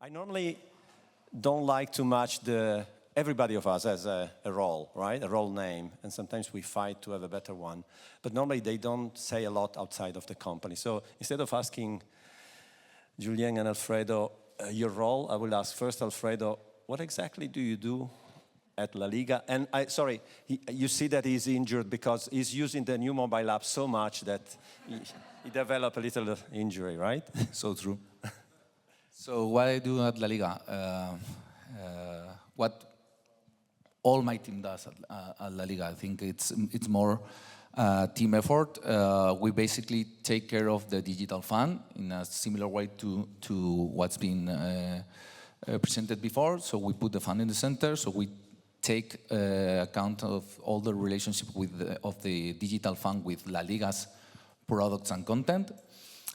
I normally don't like too much everybody of us has a role, right? A role name, and sometimes we fight to have a better one. But normally they don't say a lot outside of the company. So instead of asking Julien and Alfredo your role, I will ask first Alfredo, what exactly do you do at La Liga? And you see that he's injured because he's using the new mobile app so much that he developed a little injury, right? So true. So what I do at La Liga, what all my team does at La Liga, I think it's more team effort. We basically take care of the digital fund in a similar way to what's been presented before. So we put the fund in the center. So we take account of all the relationship of the digital fund with La Liga's products and content.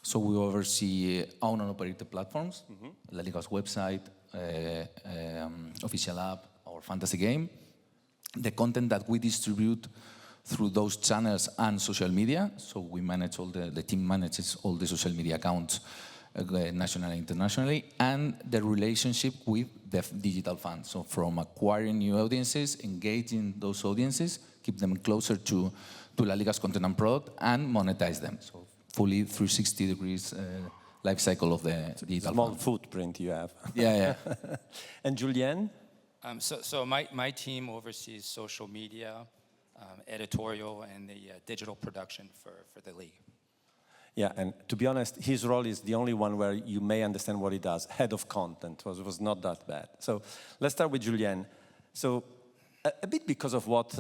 So we oversee owned and operated platforms, La Liga's website, official app, our fantasy game, the content that we distribute through those channels and social media. So we manage the team manages all the social media accounts, nationally and internationally, and the relationship with the digital fund. So from acquiring new audiences, engaging those audiences, keep them closer to La Liga's content and product, and monetize them. So fully 360 degrees life cycle of the digital small fund. Footprint you have. Yeah. And Julien? So my team oversees social media, editorial, and the digital production for the league. Yeah, and to be honest, his role is the only one where you may understand what he does. Head of content was not that bad. So let's start with Julien. So a bit because of what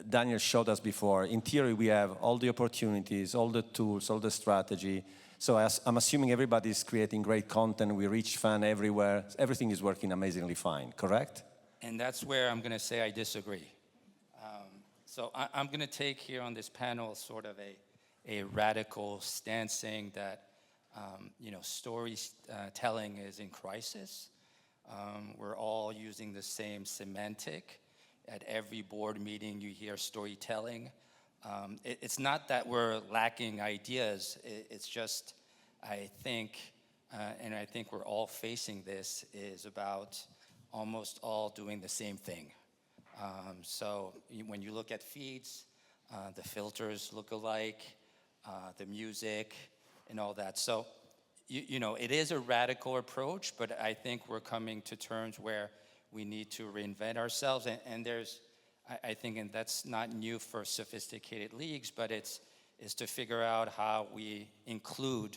Daniel showed us before, in theory we have all the opportunities, all the tools, all the strategy. So I'm assuming everybody's creating great content, we reach fans everywhere, everything is working amazingly fine, correct? And that's where I'm going to say I disagree. So I'm going to take here on this panel sort of a radical stance saying that storytelling is in crisis. We're all using the same semantic. At every board meeting, you hear storytelling. It's not that we're lacking ideas. It's just, I think we're all facing this, is about almost all doing the same thing. So when you look at feeds, the filters look alike, the music, and all that. So, it is a radical approach, but I think we're coming to terms where we need to reinvent ourselves. And I think, and that's not new for sophisticated leagues, but it's to figure out how we include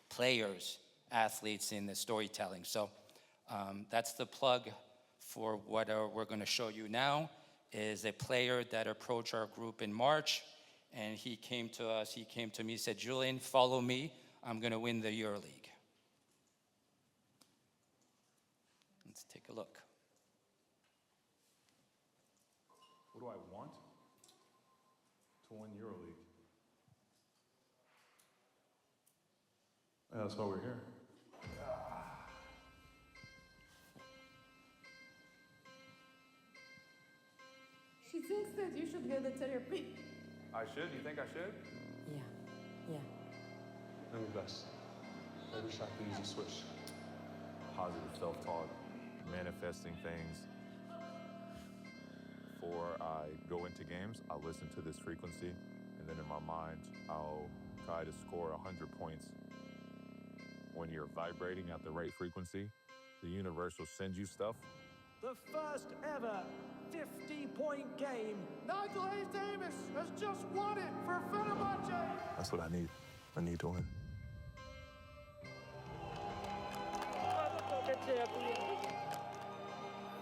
players, athletes in the storytelling. So that's the plug for what we're going to show you now, is a player that approached our group in March, and he came to me, said, Julien, follow me, I'm going to win the EuroLeague. Let's take a look. What do I want? To win EuroLeague. Yeah, that's why we're here. She thinks that you should get the therapy. I should? You think I should? Yeah. Maybe best. Maybe I could use a switch. Positive self-talk, manifesting things. Before I go into games, I'll listen to this frequency, and then in my mind, I'll try to score 100 points. When you're vibrating at the right frequency, the universe will send you stuff. The first ever 50-point game. Nigel Hayes-Davis has just won it for Fenerbahce. That's what I need. I need to win.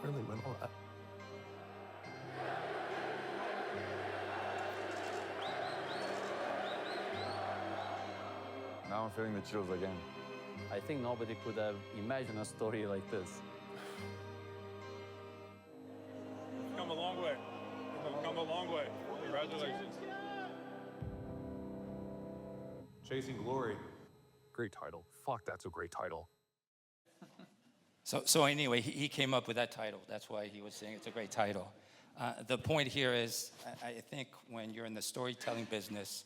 Really went all that. Now I'm feeling the chills again. I think nobody could have imagined a story like this. We've come a long way. We've come a long way. Congratulations. Chasing Glory. Great title. Fuck, that's a great title. So anyway, he came up with that title. That's why he was saying it's a great title. The point here is, I think when you're in the storytelling business,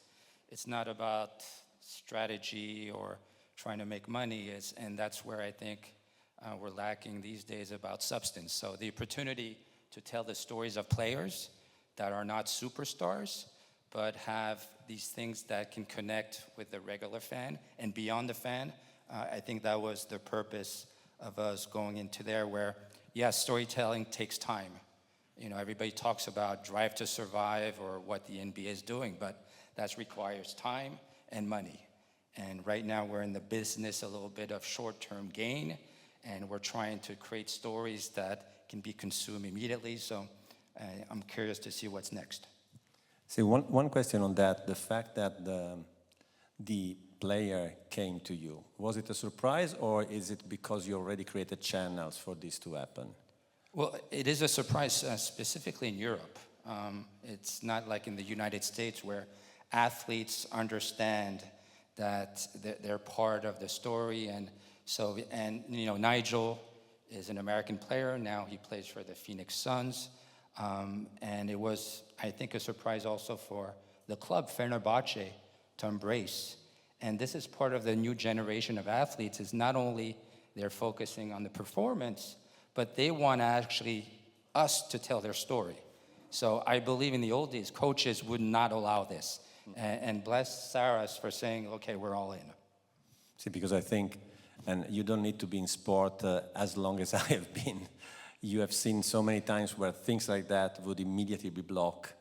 it's not about strategy or trying to make money, and that's where I think we're lacking these days about substance. So the opportunity to tell the stories of players that are not superstars, but have these things that can connect with the regular fan and beyond the fan, I think that was the purpose of us going into there where, yes, storytelling takes time. You know, everybody talks about drive to survive or what the NBA is doing, but that requires time and money. And right now we're in the business a little bit of short-term gain, and we're trying to create stories that can be consumed immediately. So I'm curious to see what's next. See, one question on that, the fact that the player came to you, was it a surprise or is it because you already created channels for this to happen? Well, it is a surprise, specifically in Europe. It's not like in the United States where athletes understand that they're part of the story. And so, you know, Nigel is an American player. Now he plays for the Phoenix Suns. And it was, I think, a surprise also for the club, Fenerbahce, to embrace. And this is part of the new generation of athletes, is not only they're focusing on the performance, but they want actually us to tell their story. So I believe in the old days, coaches would not allow this. And bless Saras for saying, okay, we're all in. See, because I think, and you don't need to be in sport as long as I have been, you have seen so many times where things like that would immediately be blocked,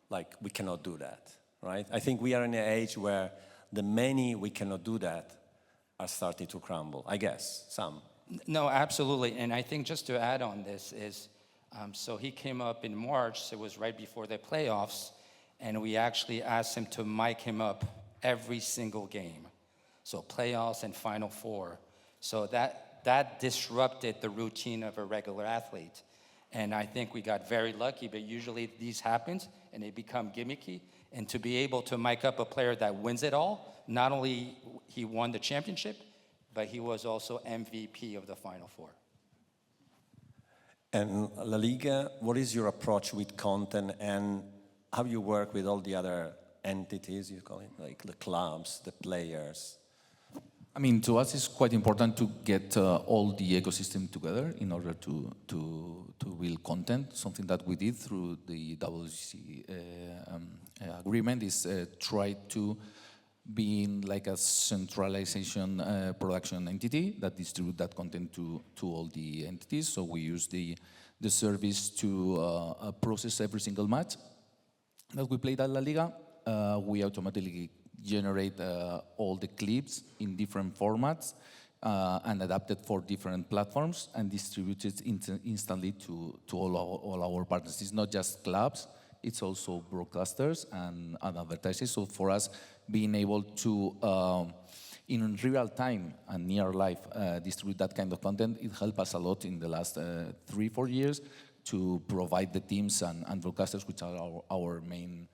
like we cannot do that, right? I think we are in an age where the many we cannot do that are starting to crumble, I guess, some. No, absolutely. And I think just to add on this is, so he came up in March, so it was right before the playoffs, and we actually asked him to mic him up every single game. So playoffs and Final Four. So that disrupted the routine of a regular athlete. And I think we got very lucky, but usually these happen and they become gimmicky. And to be able to mic up a player that wins it all, not only he won the championship, but he was also MVP of the Final Four. And La Liga, what is your approach with content and how you work with all the other entities, you call it, like the clubs, the players? I mean, to us, it's quite important to get all the ecosystem together in order to build content. Something that we did through the WSC agreement is try to be in like a centralization production entity that distribute that content to all the entities. So we use the service to process every single match that we played at La Liga. We automatically generate all the clips in different formats and adapt it for different platforms and distribute it instantly to all our partners. It's not just clubs, it's also broadcasters and advertisers. So for us, being able to, in real time and near life, distribute that kind of content, it helped us a lot in the last 3-4 years to provide the teams and broadcasters, which are our main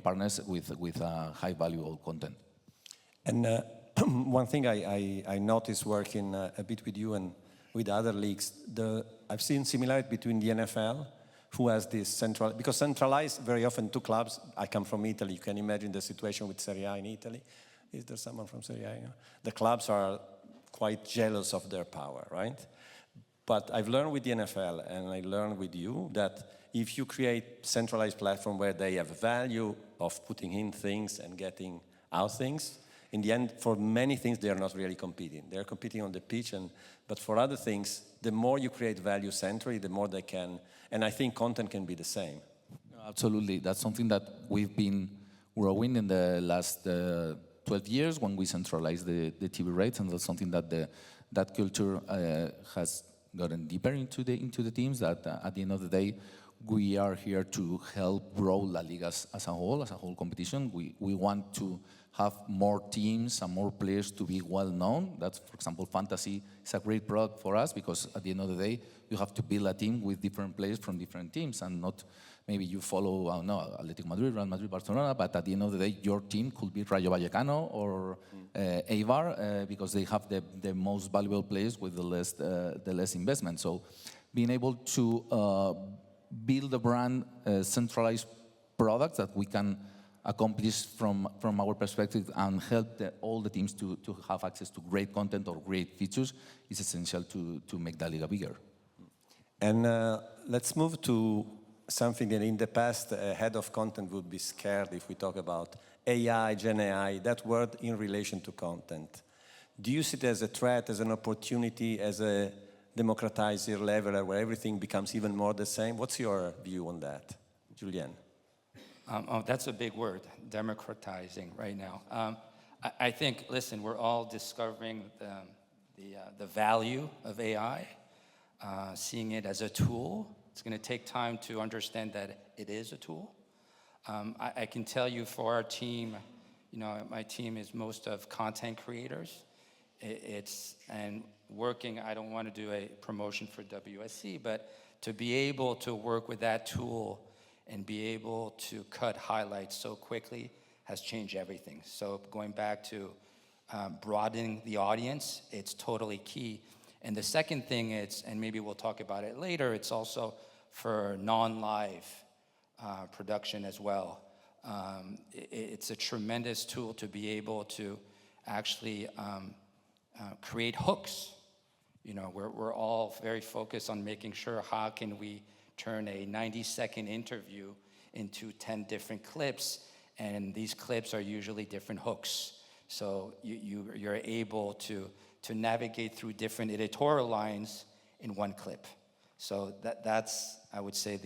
partners with high valuable content. And one thing I noticed working a bit with you and with other leagues, I've seen similarity between the NFL, who has this because centralized very often two clubs. I come from Italy. You can imagine the situation with Serie A in Italy. Is there someone from Serie A? The clubs are quite jealous of their power, right? But I've learned with the NFL, and I learned with you, that if you create centralized platform where they have value of putting in things and getting out things, in the end, for many things, they are not really competing. They're competing on the pitch, but for other things, the more you create value centrally, the more they can, and I think content can be the same. Absolutely. That's something that we've been growing in the last 12 years when we centralized the TV rights, and that's something that that culture has gotten deeper into the teams, that at the end of the day, we are here to help grow La Liga as a whole competition. We want to have more teams and more players to be well known. That's, for example, fantasy is a great product for us because at the end of the day, you have to build a team with different players from different teams and not maybe you follow, I don't know, Atletico Madrid, Real Madrid, Barcelona, but at the end of the day, your team could be Rayo Vallecano or Eibar because they have the most valuable players with the less investment. So being able to build a brand, centralized products that we can accomplish from our perspective and help all the teams to have access to great content or great features is essential to make the Liga bigger. And let's move to something that in the past a head of content would be scared if we talk about AI, Gen AI, that word in relation to content. Do you see it as a threat, as an opportunity, as a democratizer, leveler, where everything becomes even more the same? What's your view on that, Julien? That's a big word, democratizing right now. I think, listen, we're all discovering the value of AI, seeing it as a tool. It's going to take time to understand that it is a tool. I can tell you for our team, my team is most of content creators. And working, I don't want to do a promotion for WSC, but to be able to work with that tool and be able to cut highlights so quickly has changed everything. So going back to broadening the audience, it's totally key. And the second thing is, and maybe we'll talk about it later, it's also for non-live production as well. It's a tremendous tool to be able to actually create hooks. We're all very focused on making sure how can we turn a 90-second interview into 10 different clips, and these clips are usually different hooks. So you're able to navigate through different editorial lines in one clip. So that's, I would say,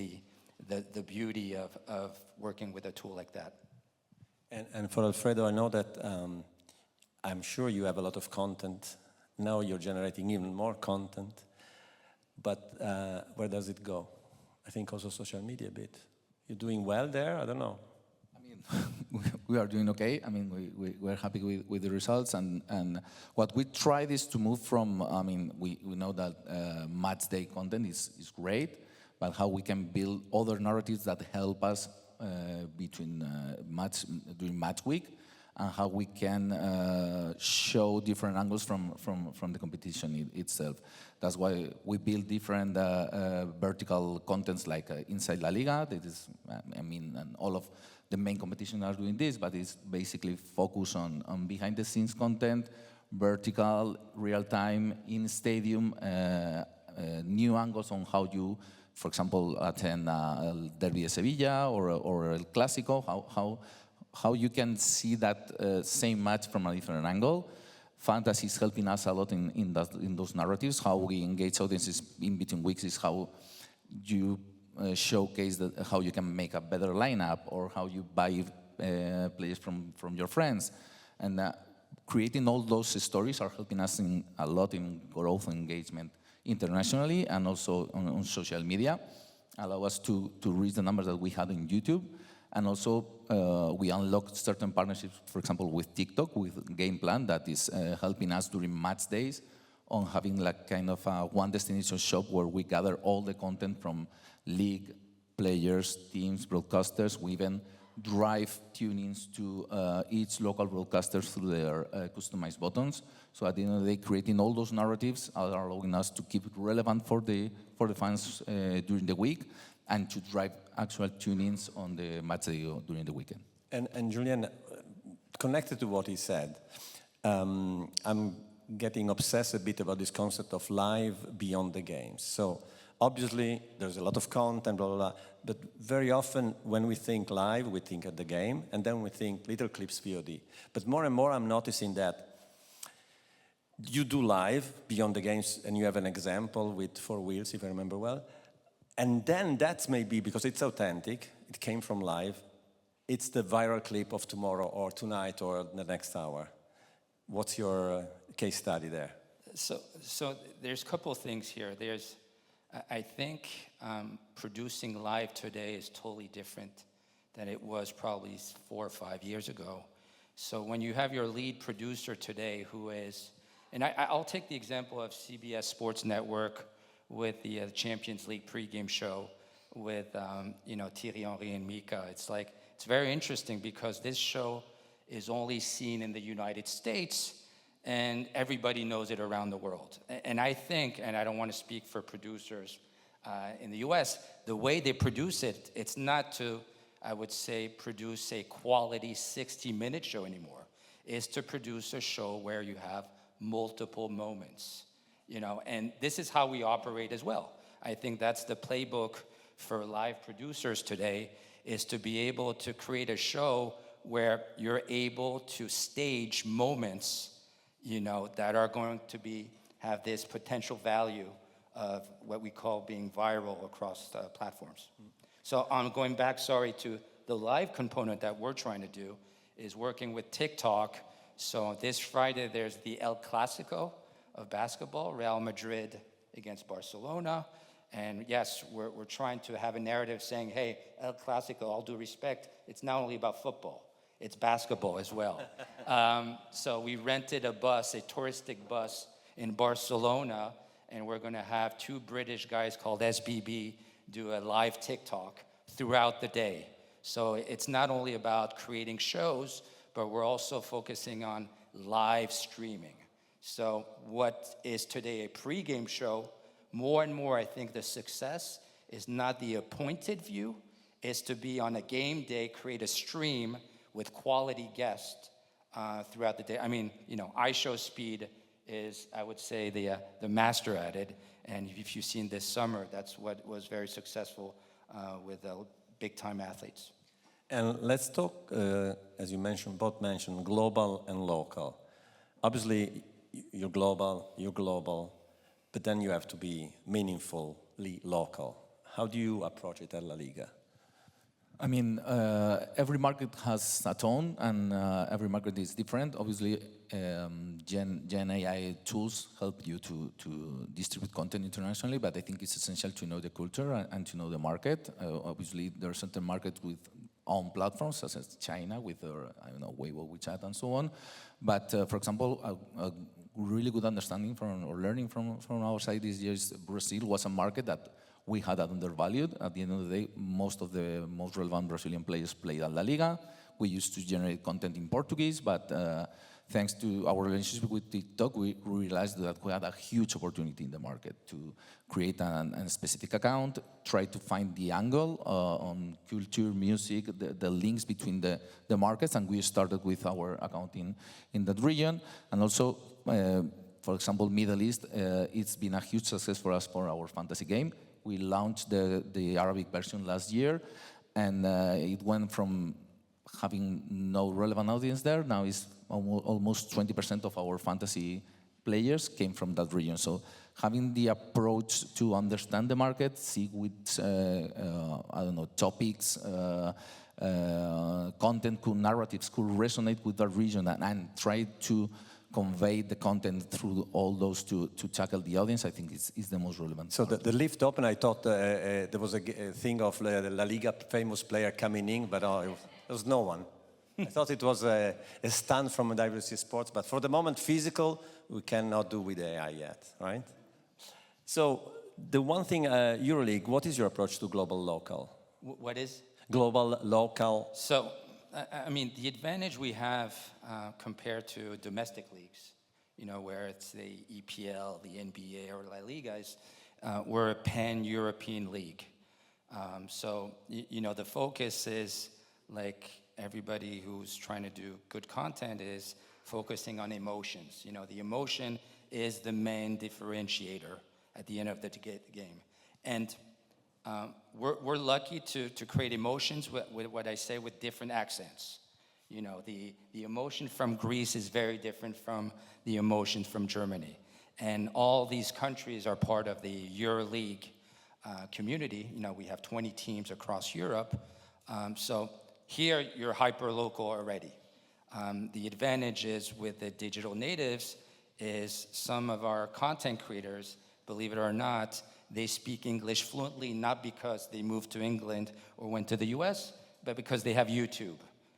the beauty of working with a tool like that. And for Alfredo, I know that I'm sure you have a lot of content. Now you're generating even more content. But where does it go? I think also social media a bit. You're doing well there? I don't know. I mean, we are doing okay. I mean, we're happy with the results. And what we tried is to move from, I mean, we know that match day content is great, but how we can build other narratives that help us during match week, and how we can show different angles from the competition itself. That's why we build different vertical contents like Inside La Liga. That is, I mean, and all of the main competitions are doing this, but it's basically focused on behind-the-scenes content, vertical, real-time, in-stadium, new angles on how you, for example, attend Derby de Sevilla or El Clásico, how you can see that same match from a different angle. Fantasy is helping us a lot in those narratives. How we engage audiences in between weeks is how you showcase how you can make a better lineup, or how you buy players from your friends. And creating all those stories are helping us a lot in growth and engagement internationally, and also on social media, allow us to reach the numbers that we had in YouTube. And also, we unlocked certain partnerships, for example, with TikTok, with Game Plan, that is helping us during match days on having like kind of a one destination shop where we gather all the content from league, players, teams, broadcasters. We even drive tunings to each local broadcaster through their customized buttons. So at the end of the day, creating all those narratives are allowing us to keep it relevant for the fans during the week, and to drive actual tune-ins on the match day during the weekend. And Julien, connected to what he said, I'm getting obsessed a bit about this concept of live beyond the games. So obviously, there's a lot of content, blah, blah, blah, but very often when we think live, we think at the game, and then we think little clips VOD. But more and more I'm noticing that you do live beyond the games, and you have an example with 4 Wheels, if I remember well. And then that's maybe, because it's authentic, it came from live, it's the viral clip of tomorrow or tonight or the next hour. What's your case study there? So there's a couple of things here. I think producing live today is totally different than it was probably 4 or 5 years ago. So when you have your lead producer today who is, and I'll take the example of CBS Sports Network with the Champions League pregame show with Thierry Henry and Mika. It's very interesting because this show is only seen in the United States, and everybody knows it around the world. And I think, and I don't want to speak for producers in the US, the way they produce it, it's not to I would say, produce a quality 60-minute show anymore, is to produce a show where you have multiple moments, and this is how we operate as well. I think that's the playbook for live producers today, is to be able to create a show where you're able to stage moments, that are going to have this potential value of what we call being viral across platforms. So I'm going back, to the live component that we're trying to do is working with TikTok. So this Friday, there's the El Clasico of basketball, Real Madrid against Barcelona. And yes, we're trying to have a narrative saying, hey, El Clasico, all due respect, it's not only about football, it's basketball as well. So we rented a bus, a touristic bus in Barcelona, and we're gonna have 2 British guys called SBB do a live TikTok throughout the day. So it's not only about creating shows, but we're also focusing on live streaming. So what is today a pregame show, more and more I think the success is not the appointed view, is to be on a game day, create a stream with quality guests throughout the day. I mean, iShow Speed is, I would say, the master at it. And if you've seen this summer, that's what was very successful with big-time athletes. And let's talk, as you both mentioned, global and local. Obviously, you're global, but then you have to be meaningfully local. How do you approach it at La Liga? I mean, every market has a tone, and every market is different. Obviously, Gen AI tools help you to distribute content internationally, but I think it's essential to know the culture and to know the market. Obviously, there are certain markets with own platforms, such as China with their, Weibo, WeChat, and so on. But for example, a really good understanding or learning from our side this year is Brazil was a market that we had undervalued. At the end of the day, most of the most relevant Brazilian players played at La Liga. We used to generate content in Portuguese, but thanks to our relationship with TikTok, we realized that we had a huge opportunity in the market to create a specific account, try to find the angle on culture, music, the links between the markets, and we started with our account in that region. And also, for example, Middle East, it's been a huge success for us for our fantasy game. We launched the Arabic version last year, and it went from having no relevant audience there. Now it's almost 20% of our fantasy players came from that region. So having the approach to understand the market, see which, topics, content, narratives could resonate with that region and try to convey the content through all those to tackle the audience, I think is the most relevant. So the lift open, I thought there was a thing of the La Liga famous player coming in, but there was no one. I thought it was a stunt from WSC Sports, but for the moment, physical, we cannot do with AI yet, right? So the one thing, EuroLeague, what is your approach to global-local? What is? Global-local. So, I mean, the advantage we have compared to domestic leagues, where it's the EPL, the NBA, or La Liga, is we're a pan-European league. So, the focus is like everybody who's trying to do good content is focusing on emotions. The emotion is the main differentiator at the end of the game. And we're lucky to create emotions with what I say with different accents. The emotion from Greece is very different from the emotion from Germany. And all these countries are part of the EuroLeague community. We have 20 teams across Europe. So here, you're hyper-local already. The advantage is with the digital natives is some of our content creators, believe it or not, they speak English fluently, not because they moved to England or went to the US, but because they have YouTube.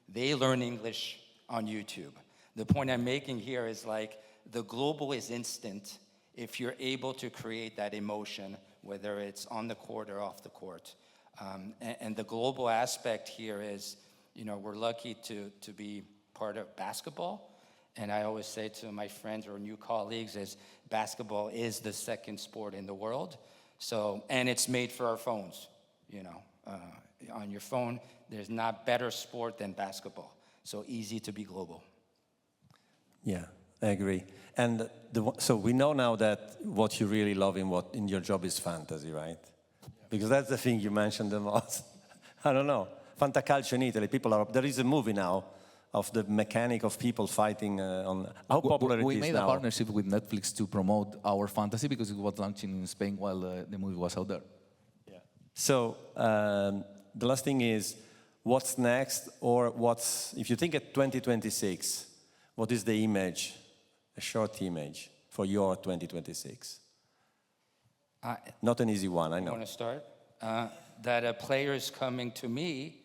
They learn English on YouTube. The point I'm making here is like the global is instant if you're able to create that emotion, whether it's on the court or off the court. And the global aspect here is, we're lucky to be part of basketball. And I always say to my friends or new colleagues is basketball is the second sport in the world. So, and it's made for our phones, on your phone. There's not better sport than basketball. So easy to be global. Yeah, I agree. And so we know now that what you really love in your job is fantasy, right? Because that's the thing you mentioned the most. I don't know. Fantacalcio in Italy, there is a movie now of the mechanic of people fighting on how popular it is now. We made a partnership with Netflix to promote our fantasy because it was launching in Spain while the movie was out there. Yeah. So the last thing is, what's next, or if you think at 2026, what is the image, a short image for your 2026? Not an easy one, I know. You want to start? That a player is coming to me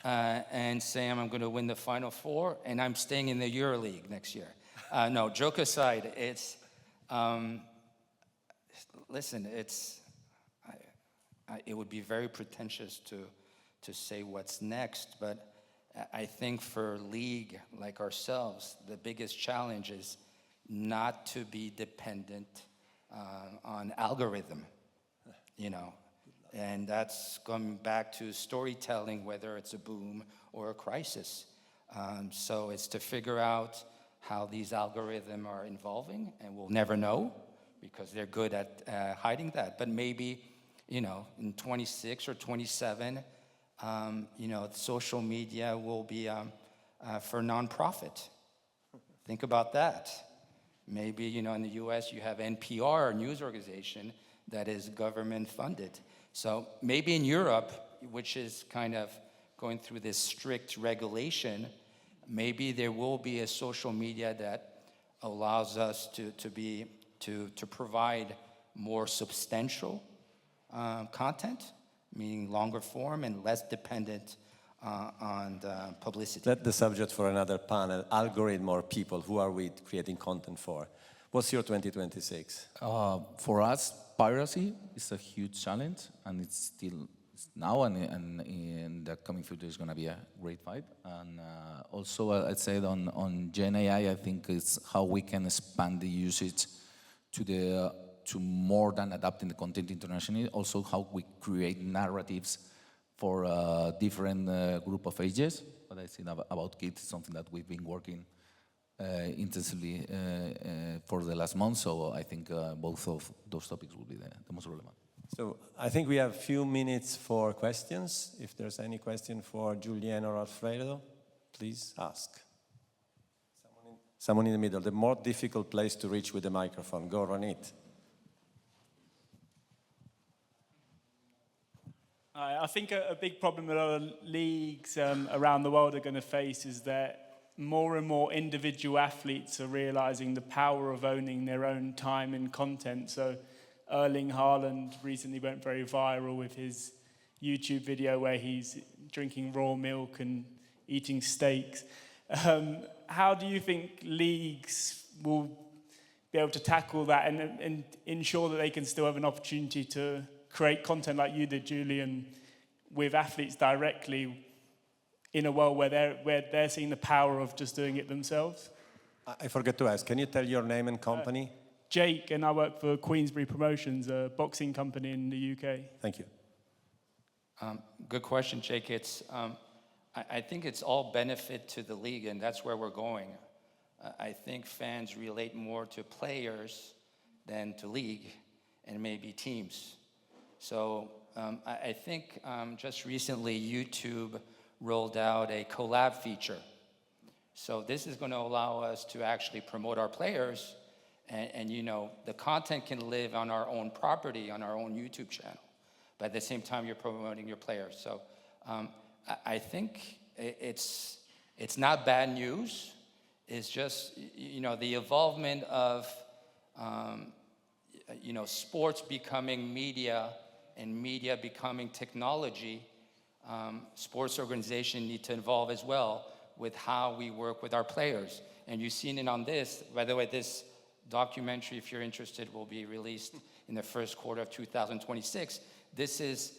and saying I'm going to win the Final Four and I'm staying in the EuroLeague next year. No, joke aside, it's, listen, it would be very pretentious to say what's next, but I think for league like ourselves, the biggest challenge is not to be dependent on algorithm, and that's going back to storytelling, whether it's a boom or a crisis. So it's to figure out how these algorithms are evolving, and we'll never know because they're good at hiding that. But maybe, in 26 or 27, social media will be for nonprofit. Think about that. Maybe, in the US, you have NPR, a news organization that is government funded. So maybe in Europe, which is kind of going through this strict regulation, maybe there will be a social media that allows us to provide more substantial content, meaning longer form and less dependent on the publicity. That's the subject for another panel, algorithm or people. Who are we creating content for? What's your 2026? For us, piracy is a huge challenge, and it's still now, and in the coming future is going to be a great fight. And also, I'd say on Gen AI, I think it's how we can expand the usage to more than adapting the content internationally. Also, how we create narratives for a different group of ages. But I think about kids is something that we've been working intensively for the last month. So I think both of those topics will be the most relevant. So I think we have a few minutes for questions. If there's any question for Julien or Alfredo, please ask. Someone in the middle, the more difficult place to reach with the microphone. Go on it. I think a big problem that other leagues around the world are going to face is that more and more individual athletes are realizing the power of owning their own time and content. So Erling Haaland recently went very viral with his YouTube video where he's drinking raw milk and eating steaks. How do you think leagues will be able to tackle that and ensure that they can still have an opportunity to create content like you did, Julien, with athletes directly in a world where they're seeing the power of just doing it themselves? I forgot to ask, can you tell your name and company? Jake, and I work for Queensberry Promotions, a boxing company in the UK. Thank you. Good question, Jake. I think it's all benefit to the league, and that's where we're going. I think fans relate more to players than to league and maybe teams. So I think just recently YouTube rolled out a collab feature. So this is going to allow us to actually promote our players, and the content can live on our own property, on our own YouTube channel, but at the same time you're promoting your players. So I think it's not bad news. It's just the involvement of sports becoming media and media becoming technology. Sports organizations need to involve as well with how we work with our players. And you've seen it on this. By the way, this documentary, if you're interested, will be released in the first quarter of 2026. This is,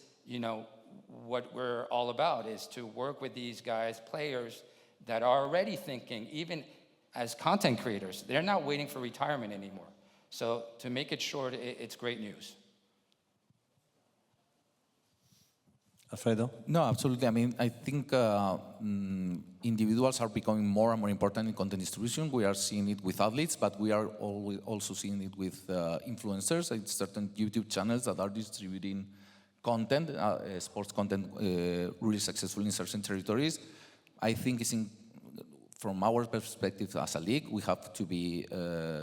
what we're all about, is to work with these guys, players that are already thinking, even as content creators, they're not waiting for retirement anymore. So to make it short, it's great news. Alfredo? No, absolutely. I mean, I think individuals are becoming more and more important in content distribution. We are seeing it with athletes, but we are also seeing it with influencers. It's certain YouTube channels that are distributing content, sports content, really successfully in certain territories. I think from our perspective as a league, we have to be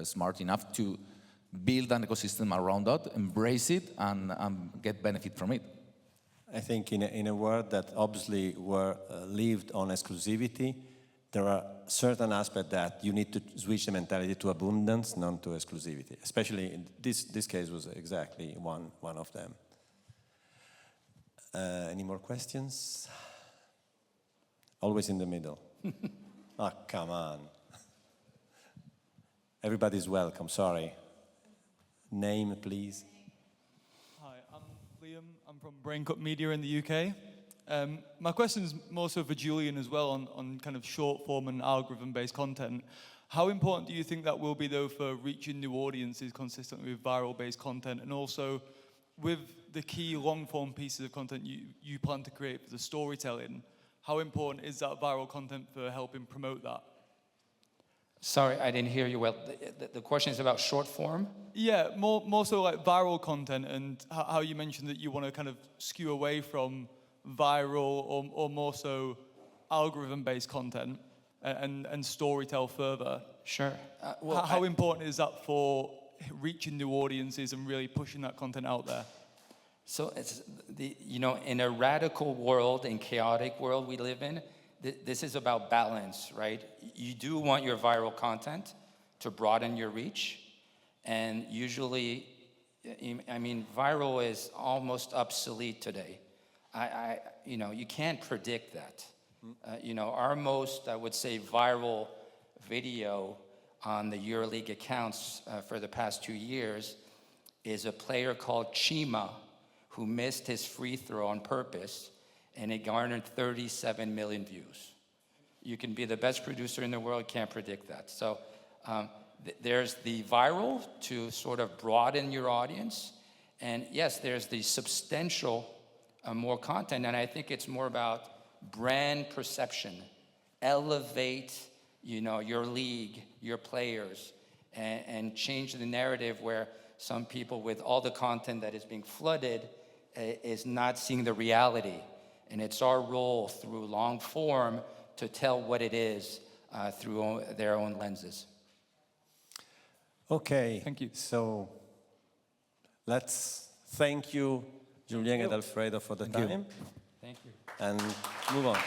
smart enough to build an ecosystem around that, embrace it, and get benefit from it. I think in a world that obviously were lived on exclusivity, there are certain aspects that you need to switch the mentality to abundance, not to exclusivity. Especially in this case was exactly one of them. Any more questions? Always in the middle. Oh, come on. Everybody's welcome, sorry. Name, please. Hi, I'm Liam. I'm from Brain Cut Media in the UK. My question is more so for Julien as well on kind of short form and algorithm-based content. How important do you think that will be, though, for reaching new audiences consistently with viral-based content, and also with the key long-form pieces of content you plan to create for the storytelling? How important is that viral content for helping promote that? Sorry, I didn't hear you well. The question is about short form? Yeah, more so like viral content, and how you mentioned that you want to kind of skew away from viral or more so algorithm-based content and storytell further. Sure. How important is that for reaching new audiences and really pushing that content out there? So it's in a radical world and chaotic world we live in, this is about balance, right? You do want your viral content to broaden your reach, and usually, I mean, viral is almost obsolete today. You can't predict that. Our most, I would say, viral video on the EuroLeague accounts for the past 2 years is a player called Chima, who missed his free throw on purpose, and it garnered 37 million views. You can be the best producer in the world, can't predict that. So there's the viral to sort of broaden your audience, and yes, there's the substantial more content, and I think it's more about brand perception. Elevate, your league, your players, and change the narrative where some people with all the content that is being flooded is not seeing the reality. And it's our role through long form to tell what it is through their own lenses. Okay. Thank you. So let's thank you, Julien and Alfredo, for the time. Thank you. And move on.